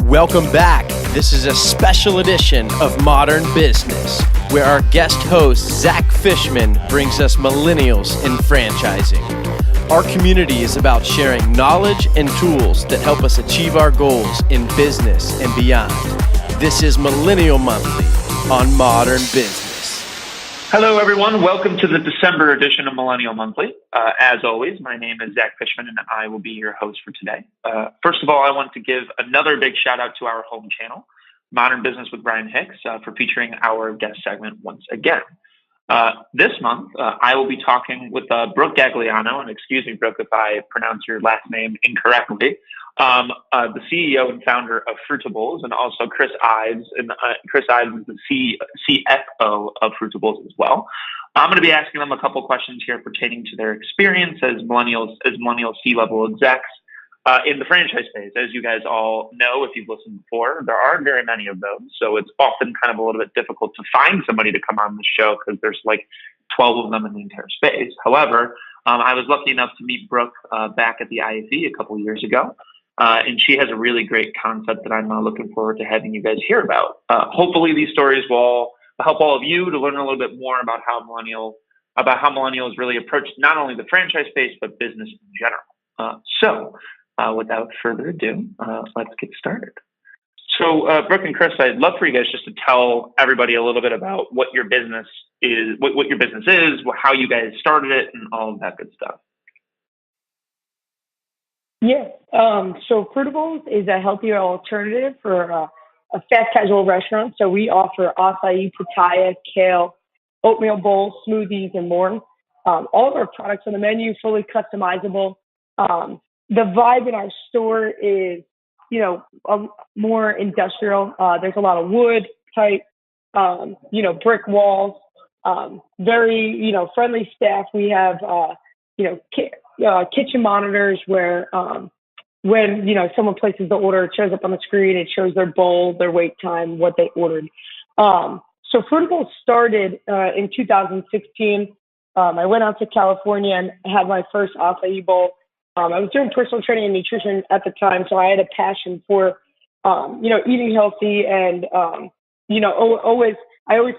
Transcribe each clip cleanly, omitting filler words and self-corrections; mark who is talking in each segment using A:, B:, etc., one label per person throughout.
A: Welcome back. This is a special edition of Modern Business, where our guest host, Zack Fishman, brings us millennials in franchising. Our community is about sharing knowledge and tools that help us achieve our goals in business and beyond. This is Millennial Monthly on Modern Business.
B: Hello, everyone. Welcome to the December edition of Millennial Monthly. As always, my name is Zack Fishman, and I will be your host for today. First of all, I want to give another big shout out to our home channel, Modern Business with Brian Hicks, for featuring our guest segment once again. This month, I will be talking with Brooke Gagliano, and excuse me, Brooke, if I pronounce your last name incorrectly, the CEO and founder of Frutta, and also Chris Ives, and Chris Ives is the CFO of Frutta as well. I'm going to be asking them a couple questions here pertaining to their experience as millennial C-level execs in the franchise space. As you guys all know, if you've listened before, there aren't very many of those, so it's often kind of a little bit difficult to find somebody to come on the show because there's like 12 of them in the entire space. However, I was lucky enough to meet Brooke back at the IFE a couple of years ago. And she has a really great concept that I'm looking forward to having you guys hear about. Hopefully these stories will help all of you to learn a little bit more about how millennials really approach not only the franchise space, but business in general. So without further ado, let's get started. So Brooke and Chris, I'd love for you guys just to tell everybody a little bit about what your business is, what your business is, how you guys started it, and all of that good stuff.
C: Yeah. So Frutta is a healthier alternative for a fast casual restaurant. So we offer acai, papaya, kale, oatmeal bowls, smoothies, and more. All of our products on the menu, fully customizable. The vibe in our store is, more industrial. There's a lot of wood type, brick walls, very, friendly staff. We have, kitchen monitors where when someone places the order, it shows up on the screen. It shows their bowl, their wait time, what they ordered. So Frutta started in 2016. I went out to California and had my first acai bowl. I was doing personal training and nutrition at the time, so I had a passion for eating healthy and I always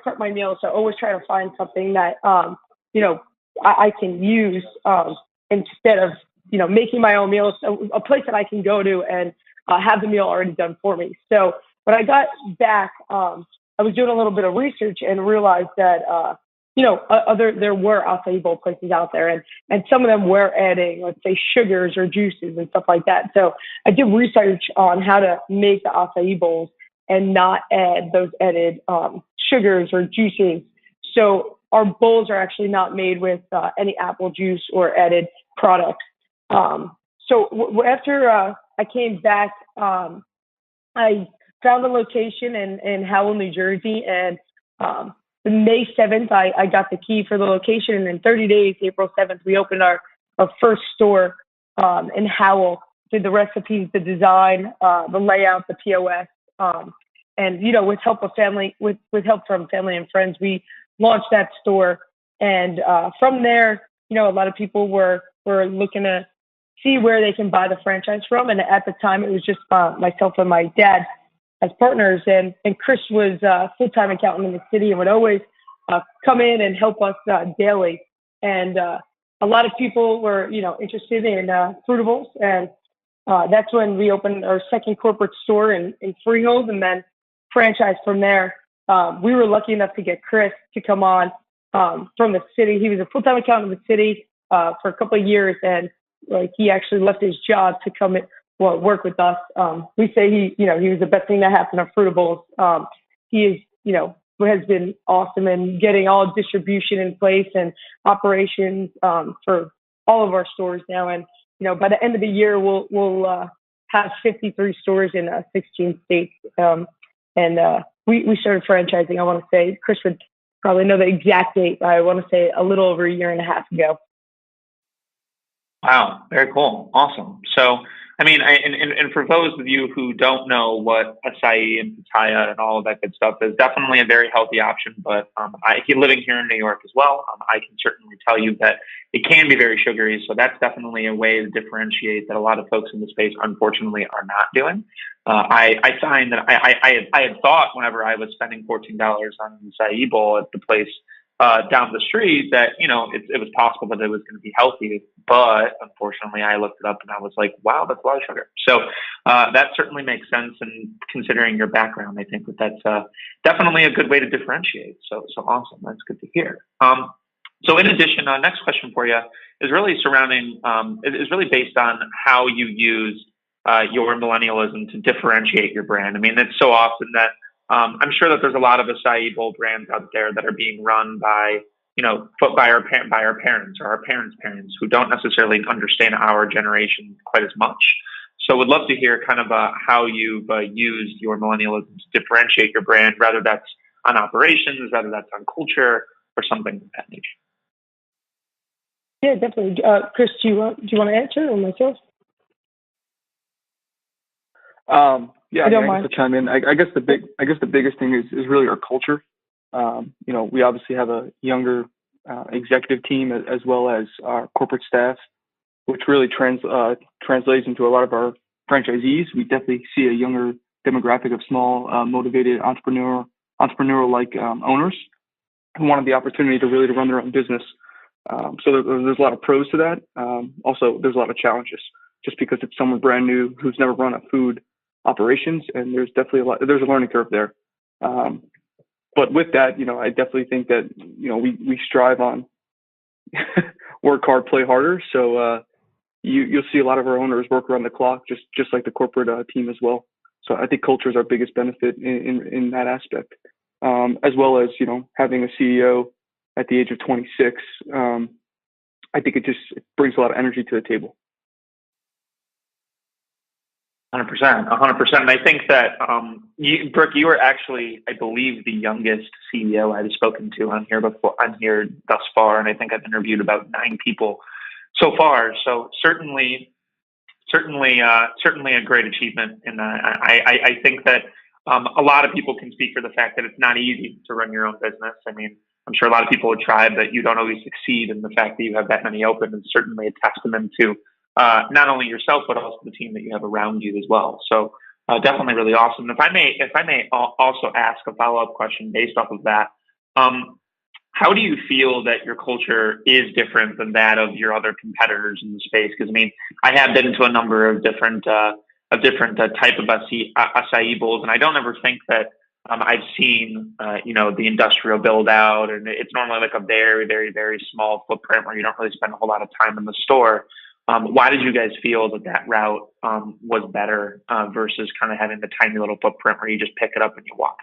C: prep my meals, so I always try to find something that I can use instead of, making my own meals, a place that I can go to and have the meal already done for me. So when I got back, I was doing a little bit of research and realized that, there were acai bowl places out there and some of them were adding, let's say, sugars or juices and stuff like that. So I did research on how to make the acai bowls and not add those added sugars or juices. So our bowls are actually not made with any apple juice or added products. After I came back, I found a location in Howell, New Jersey, and May 7th, I got the key for the location, and in 30 days, April 7th, we opened our first store in Howell, did the recipes, the design, the layout, the POS, and with help of family, with help from family and friends, we launched that store. And from there, a lot of people were looking to see where they can buy the franchise from. And at the time, it was just myself and my dad as partners. And Chris was a full-time accountant in the city and would always come in and help us daily. And a lot of people were, interested in Frutta. And that's when we opened our second corporate store in Freehold and then franchised from there. We were lucky enough to get Chris to come on from the city. He was a full-time accountant in the city for a couple of years, and he actually left his job to come work with us. We say he was the best thing that happened at Frutta. He is, has been awesome in getting all distribution in place and operations for all of our stores now. And by the end of the year, we'll have 53 stores in 16 states. We started franchising, I want to say, Chris would probably know the exact date, but I want to say a little over a year and a half ago.
B: Wow, very cool. Awesome. So, and for those of you who don't know what acai and papaya and all of that good stuff is, definitely a very healthy option. But living here in New York as well, I can certainly tell you that it can be very sugary. So that's definitely a way to differentiate that a lot of folks in the space, unfortunately, are not doing. I find that I had thought whenever I was spending $14 on the acai bowl at the place down the street that, it was possible that it was going to be healthy. But unfortunately, I looked it up and I was like, wow, that's a lot of sugar. So that certainly makes sense. And considering your background, I think that's definitely a good way to differentiate. So awesome. That's good to hear. So in addition, next question for you is really surrounding, is really based on how you use your millennialism to differentiate your brand. I mean, it's so often that I'm sure that there's a lot of acai bowl brands out there that are being run by, by our parents or our parents' parents who don't necessarily understand our generation quite as much. So would love to hear kind of how you've used your millennialism to differentiate your brand, whether that's on operations, whether that's on culture, or something of that nature.
C: Yeah, definitely. Chris, do you want to answer or myself?
D: Yeah, I guess to chime in. I guess the biggest thing is really our culture. We obviously have a younger executive team as well as our corporate staff, which really translates into a lot of our franchisees. We definitely see a younger demographic of small, motivated entrepreneurial-like owners who wanted the opportunity to really run their own business. So there's a lot of pros to that. Also, there's a lot of challenges just because it's someone brand new who's never run a food operations, and there's definitely there's a learning curve there. But with that, I definitely think that, we strive on work hard, play harder. So you'll see a lot of our owners work around the clock, just like the corporate team as well. So I think culture is our biggest benefit in that aspect, as well as, having a CEO at the age of 26. I think it brings a lot of energy to the table.
B: 100%. And I think that, Brooke, you were actually, I believe, the youngest CEO I've spoken to on here thus far. And I think I've interviewed about 9 people so far. So certainly a great achievement. And I think that a lot of people can speak for the fact that it's not easy to run your own business. I mean, I'm sure a lot of people would try, but you don't always succeed. And the fact that you have that many open is certainly a testament to not only yourself, but also the team that you have around you as well. So definitely really awesome. If I may also ask a follow-up question based off of that, how do you feel that your culture is different than that of your other competitors in the space? Because I mean, I have been to a number of different type of acai bowls, and I don't ever think that I've seen the industrial build out, and it's normally like a very, very, very small footprint where you don't really spend a whole lot of time in the store. Why did you guys feel that route was better versus kind of having the tiny little footprint where you just pick it up and you walk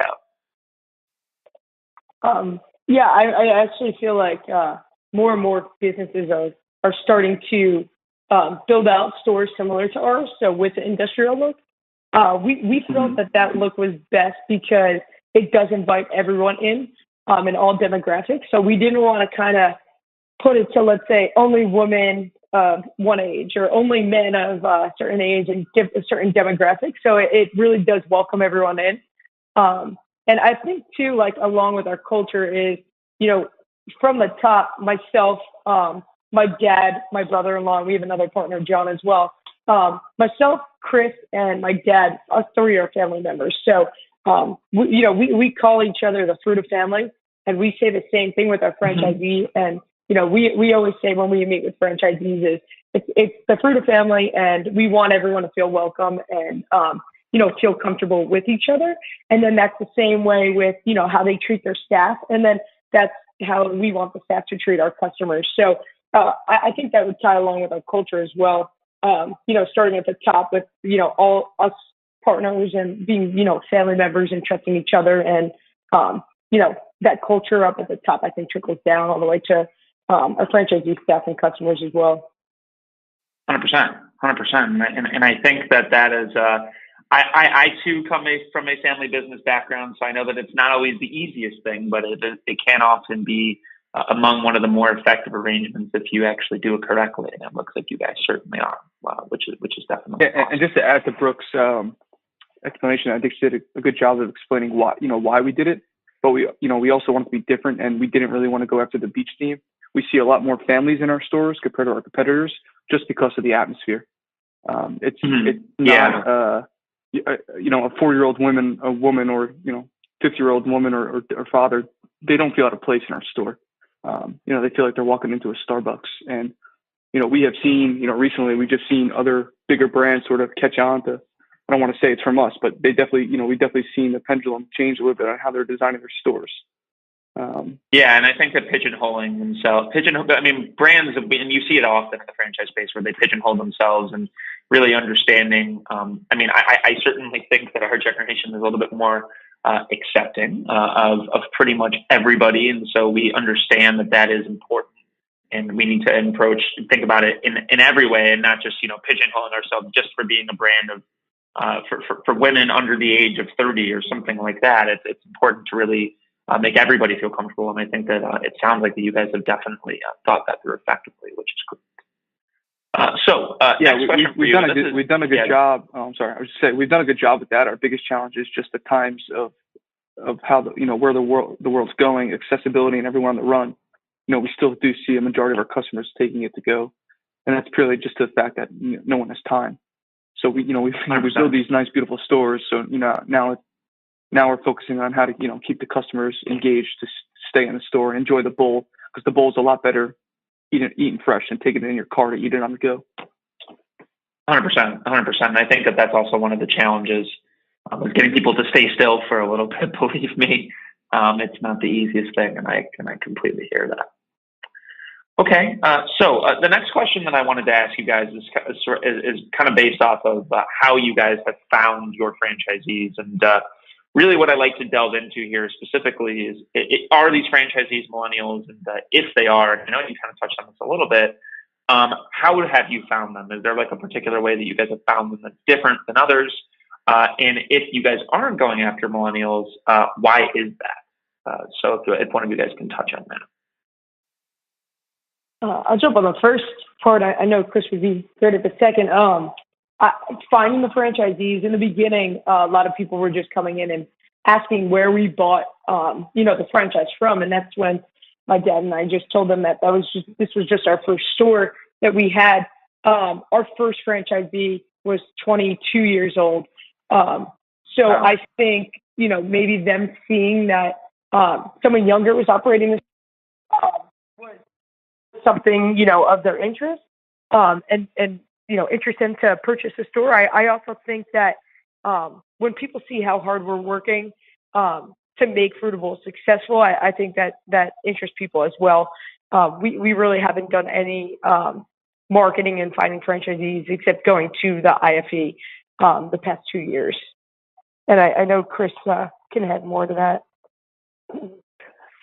B: out?
C: Yeah, I actually feel like more and more businesses are starting to build out stores similar to ours. So with the industrial look, we felt that look was best because it does invite everyone in all demographics. So we didn't want to kind of put it to, let's say, only women of one age or only men of a certain age and certain demographics. So it really does welcome everyone in. And I think too, like along with our culture is, from the top, myself, my dad, my brother-in-law, we have another partner, John, as well. Myself, Chris, and my dad, us 3 are family members. So, we call each other the Frutta family, and we say the same thing with our franchisee. And, we always say when we meet with franchisees is it's the Frutta family, and we want everyone to feel welcome and, feel comfortable with each other. And then that's the same way with, how they treat their staff. And then that's how we want the staff to treat our customers. So I think that would tie along with our culture as well. Starting at the top with, all us partners and being, family members and trusting each other. And, that culture up at the top, I think trickles down all the way to our franchisee staff and customers as well.
B: 100%. And I think that is, I too come from a family business background, so I know that it's not always the easiest thing, but it can often be among one of the more effective arrangements if you actually do it correctly. And it looks like you guys certainly are, which is definitely.
D: Yeah, awesome. And just to add to Brooke's explanation, I think she did a good job of explaining why we did it. But we also wanted to be different, and we didn't really want to go after the beach theme. We see a lot more families in our stores compared to our competitors, just because of the atmosphere. It's not. a 4-year-old woman, or 50-year-old woman or father, they don't feel out of place in our store. They feel like they're walking into a Starbucks. And we have seen, recently we've just seen other bigger brands sort of catch on to. I don't want to say it's from us, but they definitely, we've definitely seen the pendulum change a little bit on how they're designing their stores.
B: Yeah, and I think that pigeonholing themselves, brands, and you see it often in the franchise space where they pigeonhole themselves and really understanding. I certainly think that our generation is a little bit more accepting of pretty much everybody, and so we understand that is important, and we need to think about it in every way, and not just pigeonholing ourselves just for being a brand of for women under the age of 30 or something like that. It's important to really make everybody feel comfortable. And I think that it sounds like that you guys have definitely thought that through effectively, which is great.
D: We've done a good job. I'm sorry. I was just saying we've done a good job with that. Our biggest challenge is just the times of how where the world's going, accessibility, and everyone on the run. We still do see a majority of our customers taking it to go, and that's purely just the fact that no one has time. So we build these nice, beautiful stores. So now we're focusing on how to keep the customers engaged to stay in the store and enjoy the bowl, because the bowl is a lot better eating fresh and taking it in your car to eat it on the go.
B: 100%. And I think that that's also one of the challenges is getting people to stay still for a little bit. Believe me, it's not the easiest thing, and I completely hear that. Okay, so the next question that I wanted to ask you guys is kind of based off of how you guys have found your franchisees, and really what I like to delve into here specifically is, are these franchisees millennials? And if they are, and I know you kind of touched on this a little bit, how have you found them? Is there like a particular way that you guys have found them that's different than others? And if you guys aren't going after millennials, why is that? So if one of you guys can touch on that.
C: I'll jump on the first part. I know Chris would be good at the second. Finding the franchisees in the beginning, a lot of people were just coming in and asking where we bought, the franchise from, and that's when my dad and I just told them that this was just our first store that we had. Our first franchisee was 22 years old, so wow. I think maybe them seeing that someone younger was operating this was something of their interest, and interested to purchase a store. I also think that when people see how hard we're working to make Fruitable successful, I think that interests people as well. We really haven't done any marketing and finding franchisees except going to the IFE the past 2 years. And I know Chris can add more to that.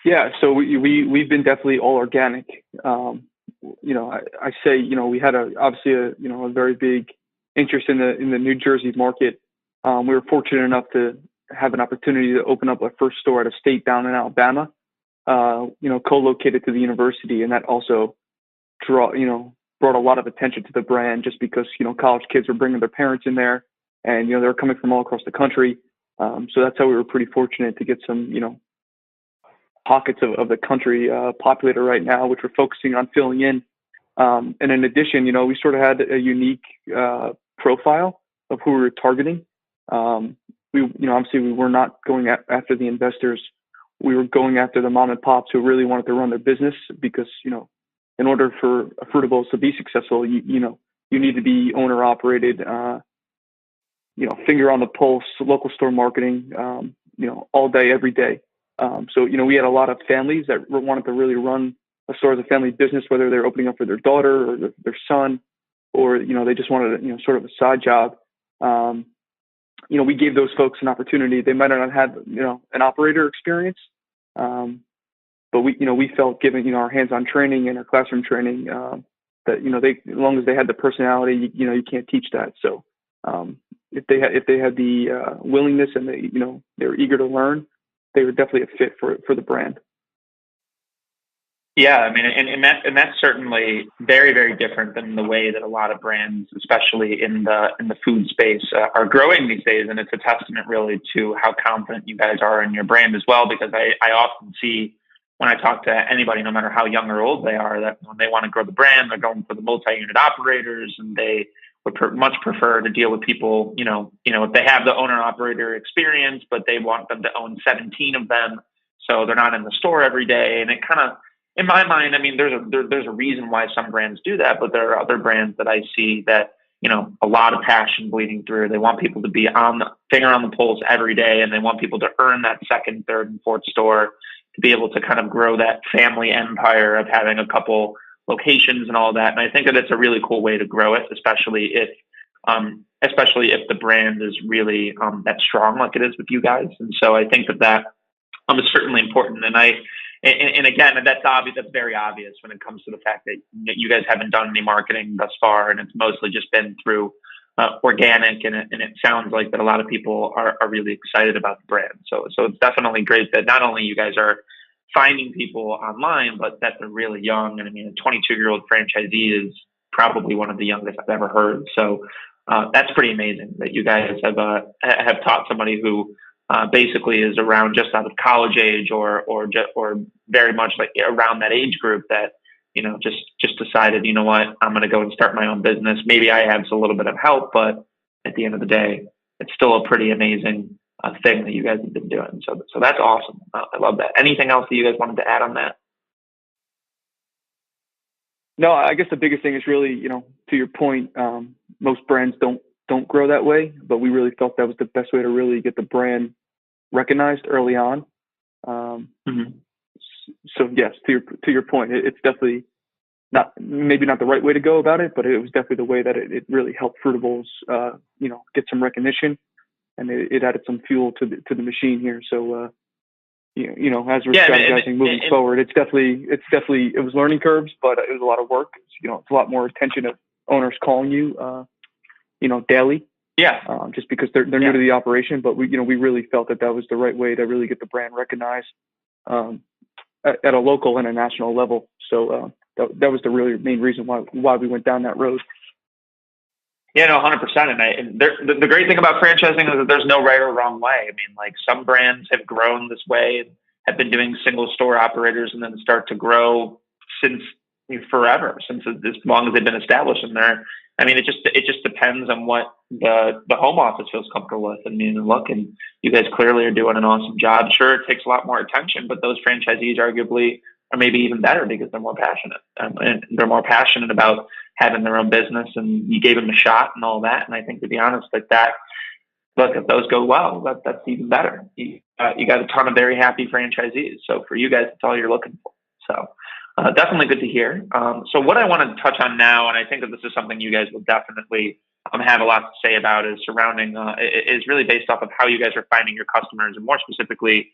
D: Yeah, so we've been definitely all organic. I say, we had obviously a very big interest in the New Jersey market. We were fortunate enough to have an opportunity to open up our first store at a state down in Alabama, co-located to the university. And that also brought a lot of attention to the brand, just because, college kids were bringing their parents in there, and, they were coming from all across the country. So that's how we were pretty fortunate to get some, pockets of the country populated right now, which we're focusing on filling in. And in addition, we sort of had a unique profile of who we were targeting. Obviously we were not going after the investors. We were going after the mom and pops who really wanted to run their business, because, in order for Fruitables to be successful, you need to be owner operated, finger on the pulse, local store marketing, all day, every day. So we had a lot of families that wanted to really run a store as a family business, whether they're opening up for their daughter or their son, or, they just wanted, sort of a side job. We gave those folks an opportunity. They might not have had, an operator experience. But we felt, given, our hands-on training and our classroom training, that, as long as they had the personality, you can't teach that. So, if they had the willingness and they were eager to learn, they were definitely a fit for the brand.
B: Yeah, and that's certainly very, very different than the way that a lot of brands, especially in the food space, are growing these days. And it's a testament really to how confident you guys are in your brand as well, because I often see, when I talk to anybody, no matter how young or old they are, that when they want to grow the brand, they're going for the multi-unit operators, and they would much prefer to deal with people, if they have the owner operator experience, but they want them to own 17 of them, so they're not in the store every day. And it kind of, in my mind, I mean, there's a reason why some brands do that, but there are other brands that I see that, a lot of passion bleeding through. They want people to be on the finger on the pulse every day, and they want people to earn that second, third, and fourth store to be able to kind of grow that family empire of having a couple locations and all that. And I think that it's a really cool way to grow it, especially if the brand is really that strong like it is with you guys. And so I think that is certainly important. And again, that's obvious. That's very obvious when it comes to the fact that you guys haven't done any marketing thus far, and it's mostly just been through organic. And it sounds like that a lot of people are really excited about the brand. So it's definitely great that not only you guys are finding people online, but that they're really young. And I mean, a 22-year-old franchisee is probably one of the youngest I've ever heard. So that's pretty amazing that you guys have taught somebody who basically is around just out of college age or very much like around that age group that, just decided, you know what, I'm going to go and start my own business. Maybe I have a little bit of help, but at the end of the day, it's still a pretty amazing thing that you guys have been doing. So that's awesome. I love that. Anything else that you guys wanted to add on that?
D: No, I guess the biggest thing is really, to your point, most brands don't grow that way, but we really felt that was the best way to really get the brand recognized early on. So yes, to your point, it's definitely maybe not the right way to go about it, but it was definitely the way that it really helped Fruitables, get some recognition, and it added some fuel to the machine here. So, as we're strategizing moving forward, it was learning curves, but it was a lot of work. It's a lot more attention of owners calling you, daily.
B: Yeah.
D: Just because they're new to the operation, but we really felt that was the right way to really get the brand recognized, at a local and a national level. So, that was the really main reason why we went down that road.
B: Yeah, no, 100%. And the great thing about franchising is that there's no right or wrong way. I mean, like some brands have grown this way and have been doing single store operators and then start to grow since forever, since as long as they've been established. And it just depends on what the home office feels comfortable with. I mean, look, and you guys clearly are doing an awesome job. Sure, it takes a lot more attention, but those franchisees arguably are maybe even better because they're more passionate, and they're more passionate about having their own business, and you gave them a shot and all that. And I think, to be honest, if those go well, that's even better. You got a ton of very happy franchisees. So for you guys, that's all you're looking for. So definitely good to hear. So what I want to touch on now, and I think that this is something you guys will definitely have a lot to say about, is surrounding is really based off of how you guys are finding your customers, and more specifically,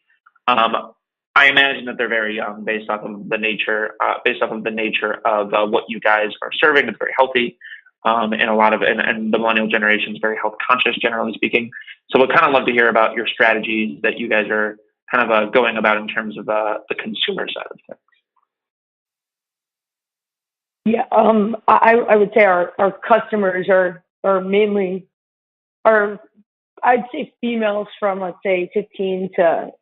B: I imagine that they're very young, based off of the nature of what you guys are serving. It's very healthy, and the millennial generation is very health conscious, generally speaking. So we'd kind of love to hear about your strategies that you guys are kind of going about in terms of the consumer side of things.
C: Yeah, I would say our customers are mainly I'd say females from, let's say, 15 to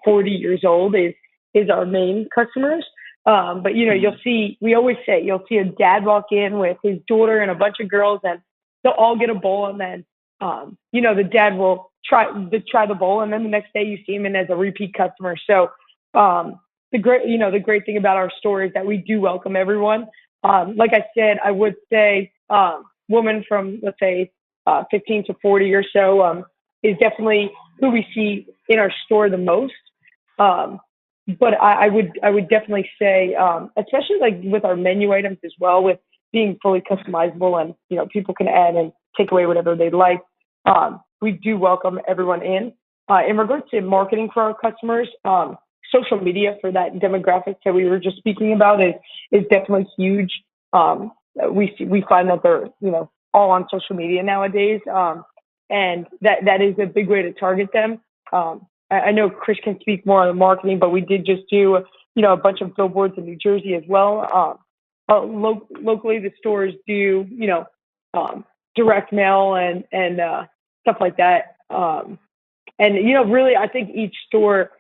C: 40 years old is our main customers. But we always say you'll see a dad walk in with his daughter and a bunch of girls, and they'll all get a bowl, and then the dad will try the bowl, and then the next day you see him in as a repeat customer. So the great thing about our store is that we do welcome everyone. Like I said, I would say women from, let's say, 15 to 40 or so is definitely who we see in our store the most. But I would definitely say, especially like with our menu items as well, with being fully customizable and people can add and take away whatever they like. We do welcome everyone in. In regards to marketing for our customers, social media for that demographic that we were just speaking about is definitely huge. We find that they're all on social media nowadays, and that is a big way to target them. I know Chris can speak more on the marketing, but we did just do a bunch of billboards in New Jersey as well. Locally, the stores do direct mail and stuff like that. And really, I think each store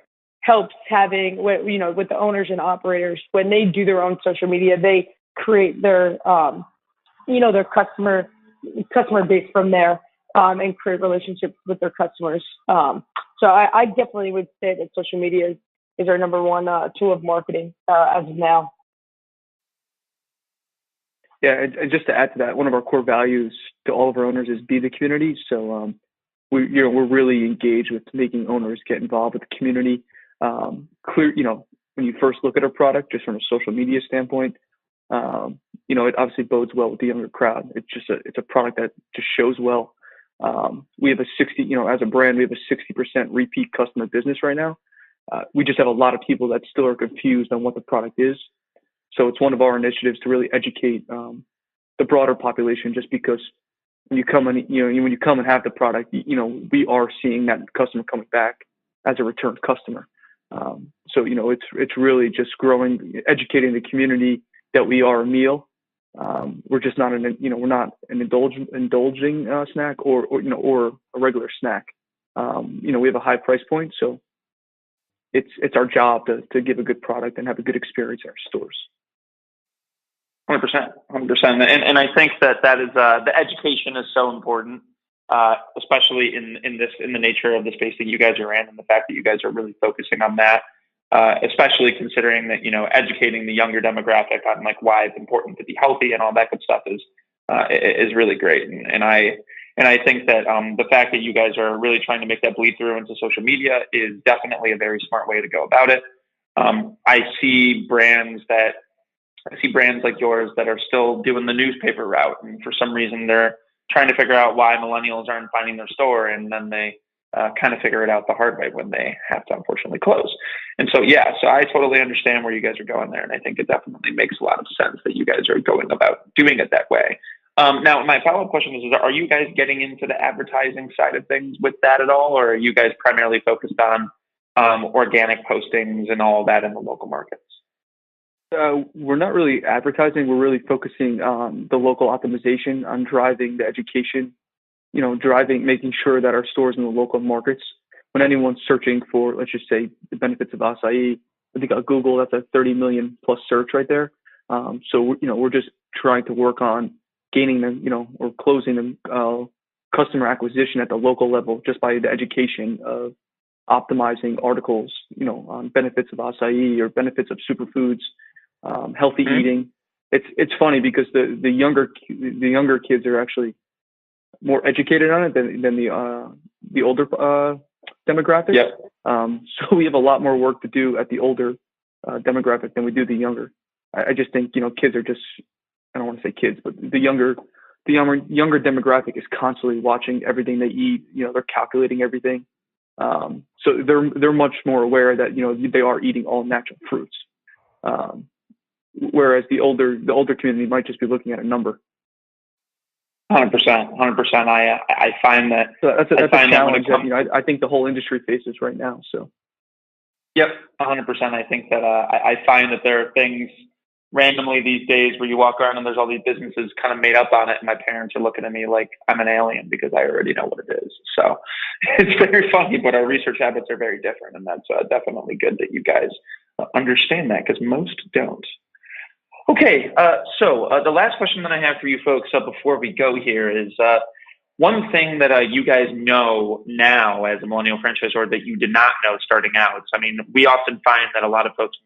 C: helps having with the owners and operators, when they do their own social media, they create their their customer customer base from there, and create relationships with their customers. So I definitely would say that social media is our number one tool of marketing as of now.
D: Yeah, and just to add to that, one of our core values to all of our owners is be the community. So we're really engaged with making owners get involved with the community. Clear, when you first look at our product, just from a social media standpoint, it obviously bodes well with the younger crowd. It's a product that just shows well. We have as a brand, we have a 60% repeat customer business right now. We just have a lot of people that still are confused on what the product is. So it's one of our initiatives to really educate the broader population. Just because when you come and have the product, we are seeing that customer coming back as a return customer. So it's really just growing, educating the community that we are a meal. We're just not we're not an indulging snack or a regular snack. We have a high price point, so it's our job to give a good product and have a good experience in our stores.
B: 100%. And I think that is the education is so important, especially in the nature of the space that you guys are in, and the fact that you guys are really focusing on that. Especially considering that, educating the younger demographic on like why it's important to be healthy and all that good stuff is really great. And I think that the fact that you guys are really trying to make that bleed through into social media is definitely a very smart way to go about it. I see brands like yours that are still doing the newspaper route, and for some reason they're trying to figure out why millennials aren't finding their store, and then they kind of figure it out the hard way when they have to unfortunately close. And so I totally understand where you guys are going there, and I think it definitely makes a lot of sense that you guys are going about doing it that way. Now, my follow-up question is, are you guys getting into the advertising side of things with that at all, or are you guys primarily focused on organic postings and all that in the local markets?
D: We're not really advertising. We're really focusing on the local optimization, on driving the education, making sure that our stores in the local markets, when anyone's searching for, let's just say, the benefits of acai, I think on Google, that's a 30 million plus search right there. So, we're just trying to work on gaining them, or closing them, customer acquisition at the local level just by the education of optimizing articles, on benefits of acai or benefits of superfoods, healthy eating. It's funny because the younger kids are actually more educated on it than the older demographic.
B: Yep.
D: So we have a lot more work to do at the older demographic than we do the younger. I just think kids are just, I don't want to say kids, but the younger demographic is constantly watching everything they eat. They're calculating everything. So they're much more aware that they are eating all natural fruits. Whereas the older community might just be looking at a number.
B: 100%. I find that
D: that's a challenge that I think the whole industry faces right now. So.
B: Yep, 100%. I think that I find that there are things randomly these days where you walk around and there's all these businesses kind of made up on it, and my parents are looking at me like I'm an alien because I already know what it is. So it's very funny, but our research habits are very different, and that's definitely good that you guys understand that, because most don't. Okay, so the last question that I have for you folks before we go here is one thing that you guys know now as a millennial franchisor that you did not know starting out. I mean, we often find that a lot of folks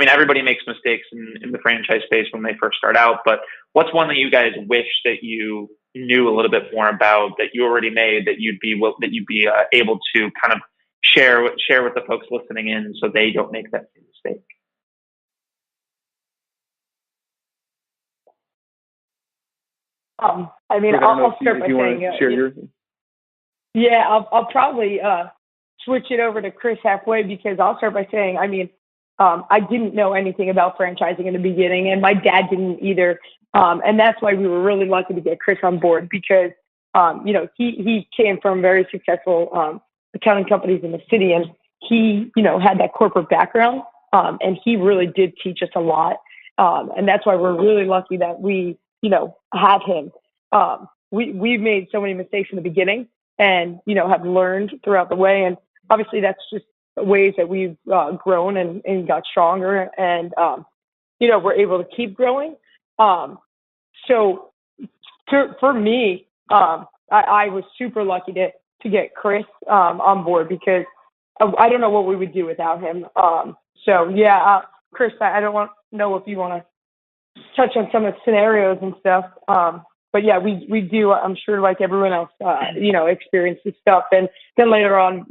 B: everybody makes mistakes in the franchise space when they first start out, but what's one that you guys wish that you knew a little bit more about that you already made that you'd be able to kind of share with the folks listening in so they don't make that same mistake?
C: I'll start by saying, yeah, I'll probably switch it over to Chris halfway, because I'll start by saying, I didn't know anything about franchising in the beginning, and my dad didn't either. And that's why we were really lucky to get Chris on board, because, he came from very successful accounting companies in the city, and he, had that corporate background, and he really did teach us a lot. And that's why we're really lucky that we, have him. We've made so many mistakes in the beginning and, have learned throughout the way. And obviously that's just ways that we've grown and got stronger, and, we're able to keep growing. So For me, I was super lucky to get Chris on board because I don't know what we would do without him. So yeah, Chris, I don't know if you want to touch on some of the scenarios and stuff. But yeah, we do. I'm sure, like everyone else, experience this stuff, and then later on,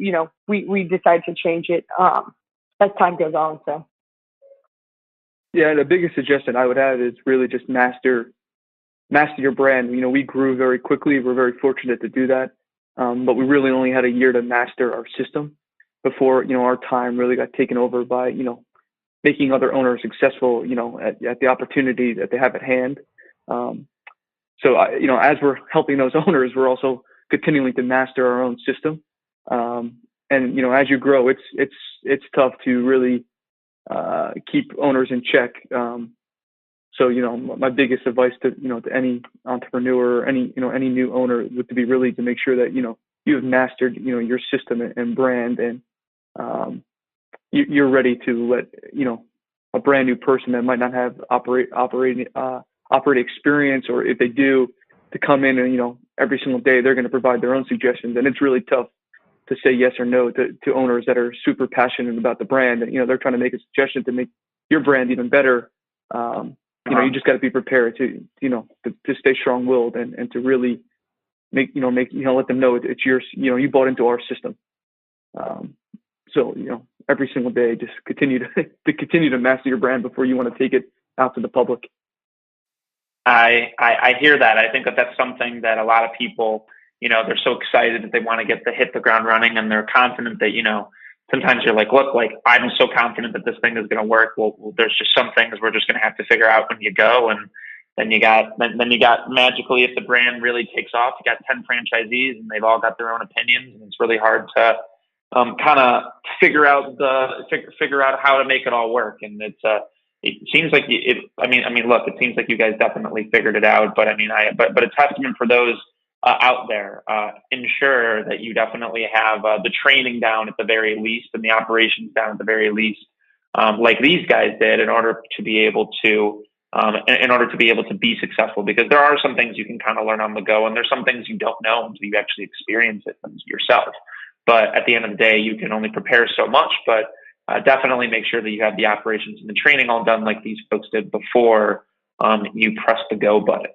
C: we decide to change it as time goes on. So
D: yeah, the biggest suggestion I would have is really just master your brand. We grew very quickly. We're very fortunate to do that, but we really only had a year to master our system before our time really got taken over by making other owners successful. At the opportunity that they have at hand. So, as we're helping those owners, we're also continuing to master our own system. And, as you grow, it's tough to really keep owners in check. So, my biggest advice to any entrepreneur or any new owner would be really to make sure that, you have mastered, your system and brand, and you're ready to let, a brand new person that might not have operating experience, or if they do, to come in and, every single day they're going to provide their own suggestions. And it's really tough to say yes or no to owners that are super passionate about the brand. And, they're trying to make a suggestion to make your brand even better. You just got to be prepared to stay strong-willed and to really let them know it's yours. You bought into our system. So, every single day, just continue to master your brand before you want to take it out to the public.
B: I hear that. I think that's something that a lot of people, they're so excited that they want to hit the ground running, and they're confident that, sometimes you're like, look, like, I'm so confident that this thing is going to work. Well, there's just some things we're just going to have to figure out when you go. And then you got magically, if the brand really takes off, you got 10 franchisees and they've all got their own opinions, and it's really hard to kind of figure out how to make it all work. And it seems like look, it seems like you guys definitely figured it out, but but a testament for those out there, ensure that you definitely have the training down at the very least, and the operations down at the very least, like these guys did, in order to be able to be successful. Because there are some things you can kind of learn on the go, and there's some things you don't know until you actually experience it yourself. But at the end of the day, you can only prepare so much. But definitely make sure that you have the operations and the training all done like these folks did before you press the go button.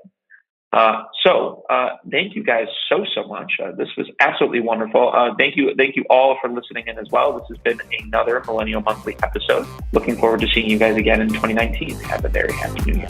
B: So thank you guys so much. This was absolutely wonderful. Thank you all for listening in as well. This has been another Millennial Monthly episode. Looking forward to seeing you guys again in 2019. Have a very happy new year.